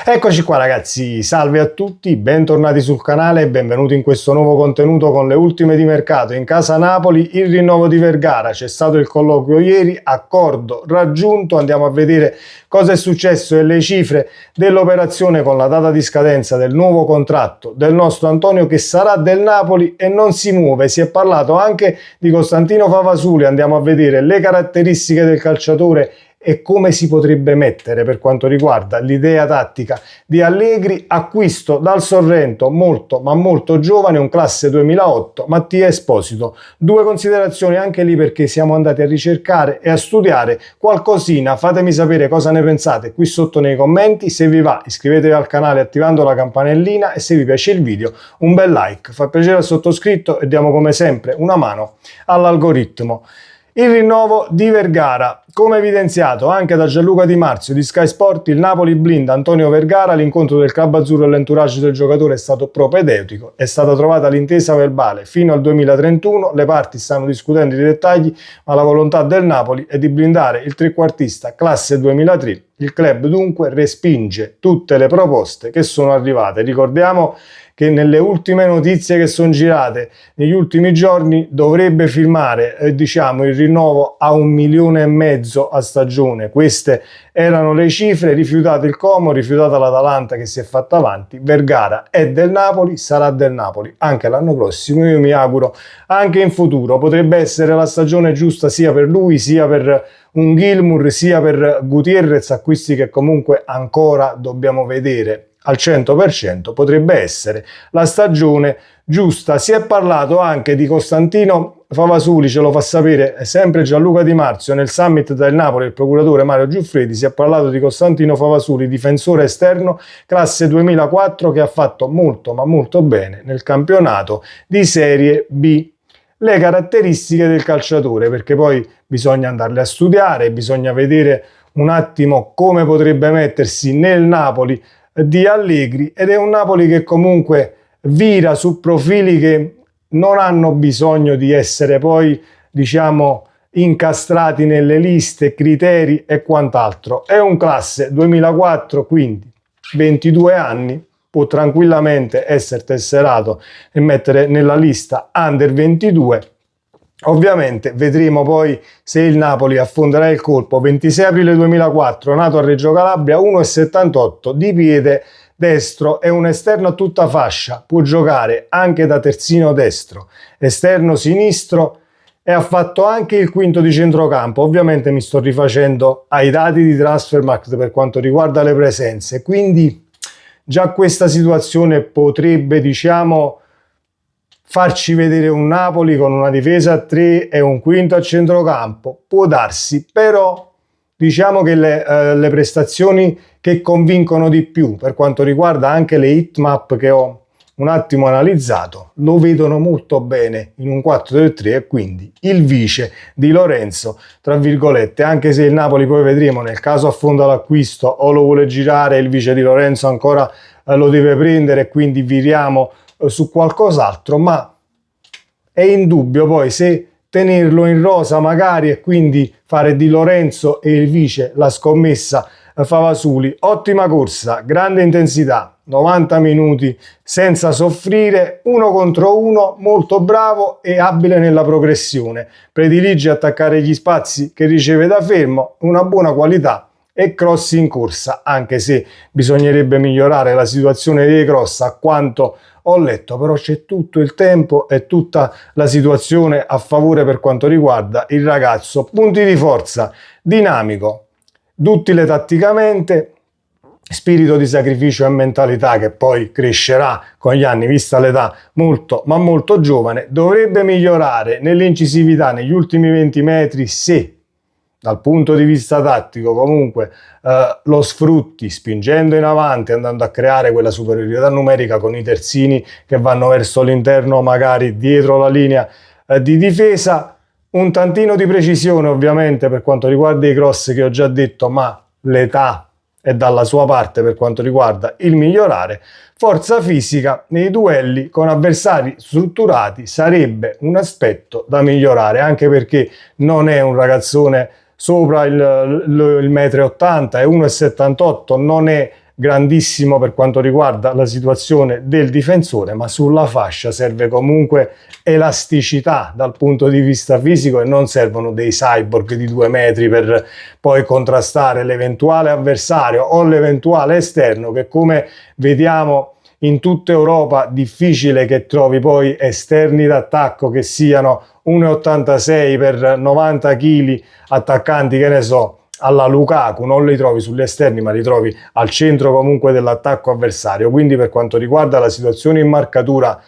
Eccoci qua ragazzi, salve a tutti, bentornati sul canale e benvenuti in questo nuovo contenuto con le ultime di mercato. In casa Napoli il rinnovo di Vergara, c'è stato il colloquio ieri, accordo raggiunto, andiamo a vedere cosa è successo e le cifre dell'operazione con la data di scadenza del nuovo contratto del nostro Antonio che sarà del Napoli e non si muove. Si è parlato anche di Costantino Favasuli, andiamo a vedere le caratteristiche del calciatore e come si potrebbe mettere per quanto riguarda l'idea tattica di Allegri. Acquisto dal Sorrento molto ma molto giovane, un classe 2008, Mattia Esposito. Due considerazioni anche lì perché siamo andati a ricercare e a studiare qualcosina, fatemi sapere cosa ne pensate qui sotto nei commenti. Se vi va iscrivetevi al canale attivando la campanellina e se vi piace il video un bel like, fa piacere al sottoscritto e diamo come sempre una mano all'algoritmo. Il rinnovo di Vergara, come evidenziato anche da Gianluca Di Marzio di Sky Sport, il Napoli blinda Antonio Vergara, l'incontro del club azzurro e l'entourage del giocatore è stato propedeutico, è stata trovata l'intesa verbale fino al 2031, le parti stanno discutendo i dettagli, ma la volontà del Napoli è di blindare il trequartista classe 2003. Il club dunque respinge tutte le proposte che sono arrivate. Ricordiamo che nelle ultime notizie che sono girate negli ultimi giorni dovrebbe firmare il rinnovo a 1,5 milioni a stagione. Queste erano le cifre, rifiutate il Como, rifiutata l'Atalanta che si è fatta avanti. Vergara è del Napoli, sarà del Napoli anche l'anno prossimo, io mi auguro anche in futuro. Potrebbe essere la stagione giusta sia per lui sia per un Gilmour sia per Gutierrez, acquisti che comunque ancora dobbiamo vedere al 100%, potrebbe essere la stagione giusta. Si è parlato anche di Costantino Favasuli, ce lo fa sapere sempre Gianluca Di Marzio nel summit del Napoli, il procuratore Mario Giuffredi. Si è parlato di Costantino Favasuli, difensore esterno classe 2004 che ha fatto molto ma molto bene nel campionato di Serie B. Le caratteristiche del calciatore, perché poi bisogna andarle a studiare, bisogna vedere un attimo come potrebbe mettersi nel Napoli di Allegri, ed è un Napoli che comunque vira su profili che non hanno bisogno di essere poi incastrati nelle liste, criteri e quant'altro. È un classe 2004, quindi 22 anni, può tranquillamente essere tesserato e mettere nella lista under 22. Ovviamente vedremo poi se il Napoli affonderà il colpo. 26 aprile 2004, nato a Reggio Calabria, 1,78 di piede destro, è un esterno a tutta fascia, può giocare anche da terzino destro, esterno sinistro e ha fatto anche il quinto di centrocampo. Ovviamente mi sto rifacendo ai dati di Transfermarkt per quanto riguarda le presenze, quindi già questa situazione potrebbe farci vedere un Napoli con una difesa a 3 e un quinto a centrocampo. Può darsi, però diciamo che le prestazioni che convincono di più per quanto riguarda anche le hitmap che ho un attimo analizzato lo vedono molto bene in un 4-3 e quindi il vice di Lorenzo, tra virgolette, anche se il Napoli poi vedremo nel caso affonda l'acquisto o lo vuole girare, il vice di Lorenzo ancora lo deve prendere e quindi viriamo su qualcos'altro, ma è indubbio poi se tenerlo in rosa magari e quindi fare di Lorenzo e il vice la scommessa Favasuli. Ottima corsa, grande intensità, 90 minuti senza soffrire, 1 contro 1, molto bravo e abile nella progressione, predilige attaccare gli spazi che riceve da fermo, una buona qualità e cross in corsa, anche se bisognerebbe migliorare la situazione dei cross a quanto ho letto, però c'è tutto il tempo e tutta la situazione a favore per quanto riguarda il ragazzo. Punti di forza: dinamico, duttile tatticamente, spirito di sacrificio e mentalità che poi crescerà con gli anni vista l'età, molto ma molto giovane. Dovrebbe migliorare nell'incisività negli ultimi 20 metri se dal punto di vista tattico comunque lo sfrutti spingendo in avanti, andando a creare quella superiorità numerica con i terzini che vanno verso l'interno magari dietro la linea di difesa. Un tantino di precisione ovviamente per quanto riguarda i cross che ho già detto, ma l'età è dalla sua parte per quanto riguarda il migliorare. Forza fisica nei duelli con avversari strutturati sarebbe un aspetto da migliorare, anche perché non è un ragazzone sopra il 1,80 m, è 1,78 m, non è grandissimo per quanto riguarda la situazione del difensore, ma sulla fascia serve comunque elasticità dal punto di vista fisico e non servono dei cyborg di 2 metri per poi contrastare l'eventuale avversario o l'eventuale esterno, che come vediamo in tutta Europa difficile che trovi poi esterni d'attacco che siano 1,86 per 90 kg, attaccanti che ne so alla Lukaku, non li trovi sugli esterni ma li trovi al centro comunque dell'attacco avversario. Quindi per quanto riguarda la situazione in marcatura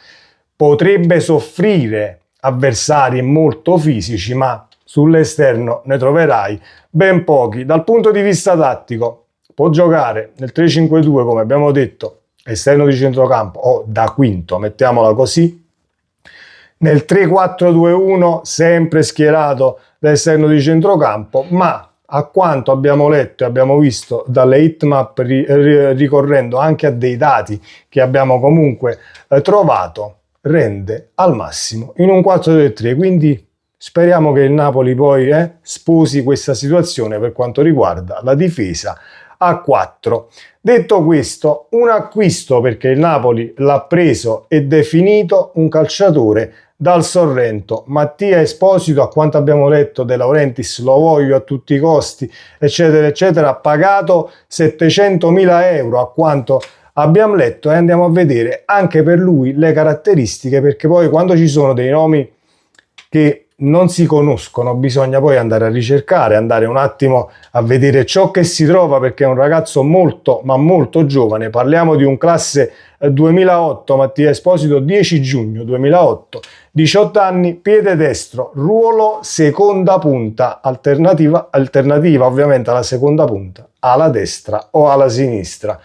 potrebbe soffrire avversari molto fisici, ma sull'esterno ne troverai ben pochi. Dal punto di vista tattico può giocare nel 3-5-2 come abbiamo detto, esterno di centrocampo o da quinto, mettiamola così, nel 3-4-2-1 sempre schierato da esterno di centrocampo, ma a quanto abbiamo letto e abbiamo visto dalle heatmap ricorrendo anche a dei dati che abbiamo comunque trovato, rende al massimo in un 4-3-3, quindi speriamo che il Napoli poi sposi questa situazione per quanto riguarda la difesa a 4. Detto questo, un acquisto perché il Napoli l'ha preso e definito un calciatore dal Sorrento, Mattia Esposito, a quanto abbiamo letto De Laurentiis, lo voglio a tutti i costi, eccetera eccetera, pagato 700.000 euro a quanto abbiamo letto, e andiamo a vedere anche per lui le caratteristiche, perché poi quando ci sono dei nomi che non si conoscono bisogna poi andare a ricercare, andare un attimo a vedere ciò che si trova, perché è un ragazzo molto ma molto giovane. Parliamo di un classe 2008, Mattia Esposito, 10 giugno 2008, 18 anni, piede destro, ruolo seconda punta, alternativa ovviamente alla seconda punta, alla destra o alla sinistra.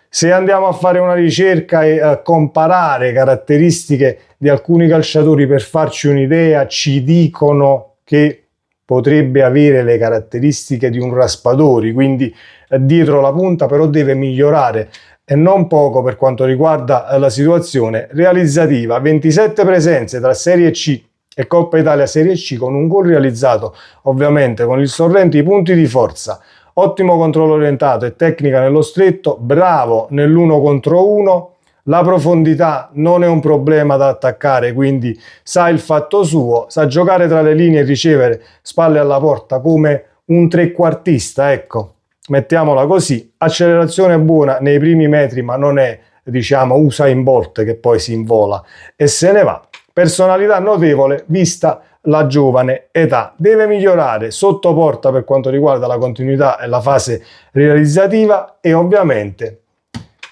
Se andiamo a fare una ricerca e a comparare caratteristiche di alcuni calciatori per farci un'idea, ci dicono che potrebbe avere le caratteristiche di un Raspadori, quindi dietro la punta, però deve migliorare e non poco per quanto riguarda la situazione realizzativa. 27 presenze tra Serie C e Coppa Italia Serie C, con un gol realizzato ovviamente con il Sorrento. I punti di forza: ottimo controllo orientato e tecnica nello stretto, bravo nell'1 contro 1, la profondità non è un problema da attaccare, quindi sa il fatto suo, sa giocare tra le linee e ricevere spalle alla porta come un trequartista, ecco, mettiamola così. Accelerazione buona nei primi metri, ma non è, diciamo, Usain Bolt che poi si invola e se ne va. Personalità notevole vista la giovane età. Deve migliorare sotto porta per quanto riguarda la continuità e la fase realizzativa, e ovviamente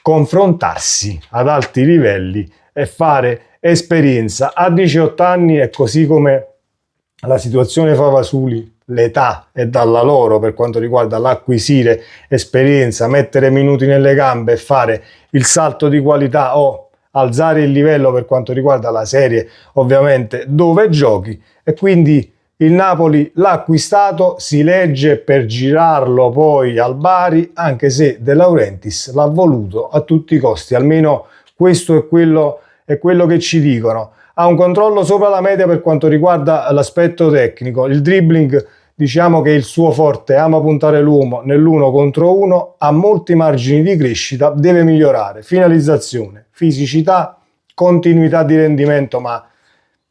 confrontarsi ad alti livelli e fare esperienza. A 18 anni, e così come la situazione Favasuli, l'età è dalla loro per quanto riguarda l'acquisire esperienza, mettere minuti nelle gambe e fare il salto di qualità o alzare il livello per quanto riguarda la serie ovviamente dove giochi. E quindi il Napoli l'ha acquistato, si legge per girarlo poi al Bari, anche se De Laurentiis l'ha voluto a tutti i costi, almeno questo è quello che ci dicono. Ha un controllo sopra la media per quanto riguarda l'aspetto tecnico, il dribbling diciamo che è il suo forte, ama puntare l'uomo nell'1 contro 1, ha molti margini di crescita, deve migliorare, finalizzazione, fisicità, continuità di rendimento, ma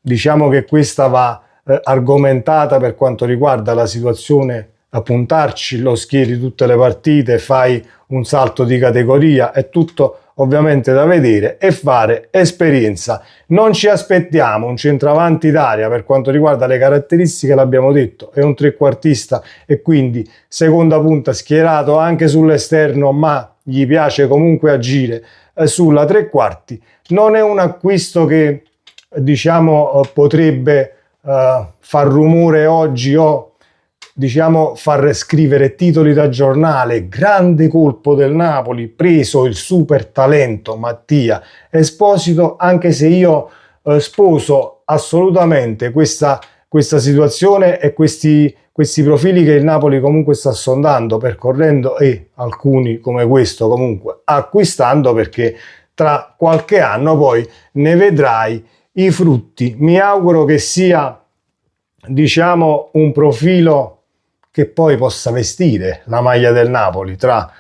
diciamo che questa va argomentata per quanto riguarda la situazione a puntarci, lo schieri tutte le partite, fai un salto di categoria, è tutto ovviamente da vedere e fare esperienza. Non ci aspettiamo un centravanti d'aria per quanto riguarda le caratteristiche, l'abbiamo detto, è un trequartista e quindi seconda punta, schierato anche sull'esterno, ma gli piace comunque agire sulla tre quarti. Non è un acquisto che diciamo potrebbe far rumore oggi o diciamo far scrivere titoli da giornale: grande colpo del Napoli, preso il super talento Mattia Esposito, anche se io sposo assolutamente questa situazione e questi profili che il Napoli comunque sta sondando, percorrendo, e alcuni come questo comunque acquistando, perché tra qualche anno poi ne vedrai i frutti. Mi auguro che sia diciamo un profilo che poi possa vestire la maglia del Napoli tra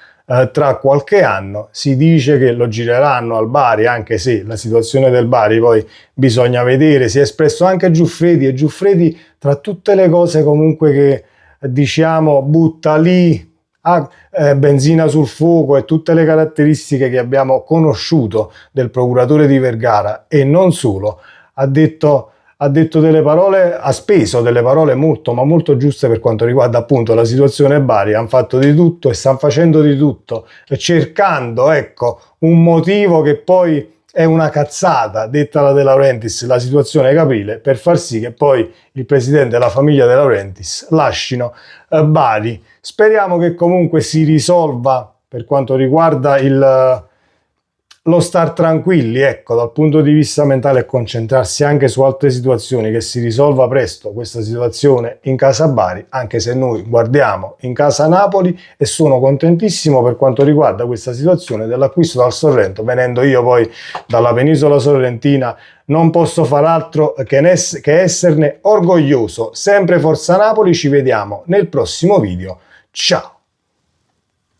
tra qualche anno. Si dice che lo gireranno al Bari, anche se la situazione del Bari poi bisogna vedere. Si è espresso anche Giuffredi, e Giuffredi, tra tutte le cose comunque che diciamo butta lì benzina sul fuoco e tutte le caratteristiche che abbiamo conosciuto del procuratore di Vergara, e non solo, ha detto delle parole, ha speso delle parole molto ma molto giuste per quanto riguarda appunto la situazione Bari. Hanno fatto di tutto e stanno facendo di tutto, cercando, ecco, un motivo che poi è una cazzata, detta la De Laurentiis, la situazione caprile, per far sì che poi il presidente e la famiglia De Laurentiis lascino Bari. Speriamo che comunque si risolva per quanto riguarda lo star tranquilli, ecco, dal punto di vista mentale, e concentrarsi anche su altre situazioni, che si risolva presto questa situazione in casa Bari, anche se noi guardiamo in casa Napoli, e sono contentissimo per quanto riguarda questa situazione dell'acquisto dal Sorrento. Venendo io poi dalla penisola sorrentina, non posso far altro che esserne orgoglioso. Sempre Forza Napoli, ci vediamo nel prossimo video. Ciao!